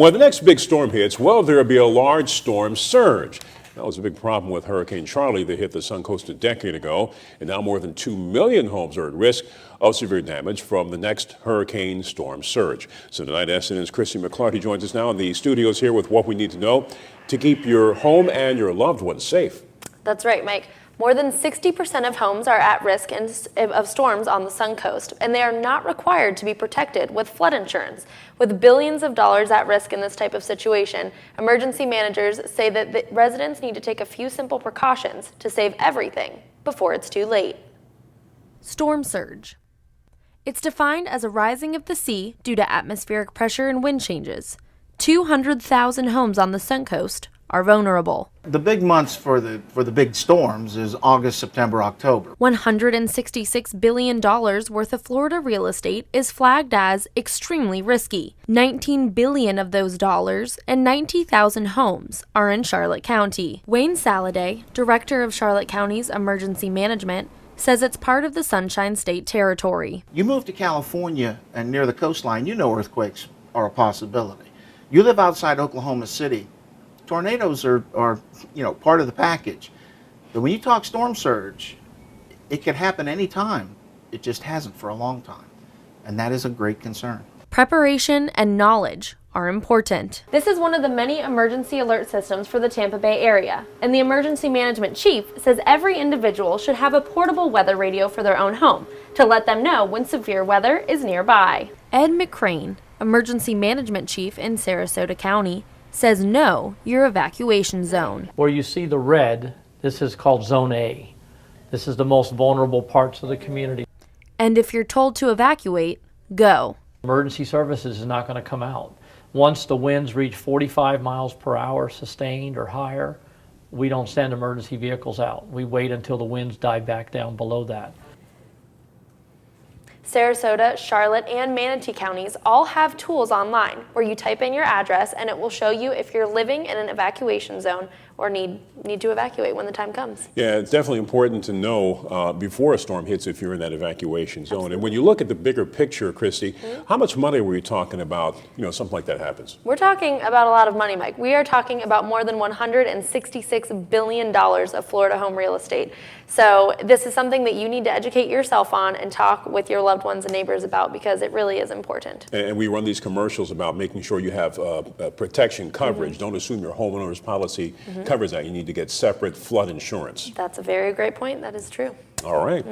When the next big storm hits, well, there'll be a large storm surge. That was a big problem with Hurricane Charlie that hit the Suncoast a decade ago, and now more than 2 million homes are at risk of severe damage from the next hurricane storm surge. So tonight, SNN's Christy McClarty joins us now in the studios here with what we need to know to keep your home and your loved ones safe. That's right, Mike. More than 60% of homes are at risk of storms on the Suncoast, and they are not required to be protected with flood insurance. With billions of dollars at risk in this type of situation, emergency managers say that the residents need to take a few simple precautions to save everything before it's too late. Storm surge. It's defined as a rising of the sea due to atmospheric pressure and wind changes. 200,000 homes on the Suncoast are vulnerable. The big months for the big storms is August, September, October. $166 billion worth of Florida real estate is flagged as extremely risky. $19 billion of those dollars and 90,000 homes are in Charlotte County. Wayne Saladay, director of Charlotte County's emergency management, says it's part of the Sunshine State territory. You move to California and near the coastline, you know earthquakes are a possibility. You live outside Oklahoma City, tornadoes are part of the package. But when you talk storm surge, it can happen anytime. It just hasn't for a long time. And that is a great concern. Preparation and knowledge are important. This is one of the many emergency alert systems for the Tampa Bay area, and the emergency management chief says every individual should have a portable weather radio for their own home to let them know when severe weather is nearby. Ed McCrane, emergency management chief in Sarasota County, says know your evacuation zone. Where you see the red, this is called Zone A. This is the most vulnerable parts of the community. And if you're told to evacuate, go. Emergency services is not going to come out. Once the winds reach 45 miles per hour sustained or higher, we don't send emergency vehicles out. We wait until the winds die back down below that. Sarasota, Charlotte, and Manatee counties all have tools online where you type in your address and it will show you if you're living in an evacuation zone or need to evacuate when the time comes. Yeah, it's definitely important to know before a storm hits if you're in that evacuation zone. Absolutely. And when you look at the bigger picture, Christy, how much money were you talking about, something like that happens? We're talking about a lot of money, Mike. We are talking about more than $166 billion of Florida home real estate. So this is something that you need to educate yourself on and talk with your loved ones and neighbors about because it really is important. And we run these commercials about making sure you have protection coverage. Don't assume your homeowner's policy covers that. You need to get separate flood insurance. That's a very great point. That is true. All right.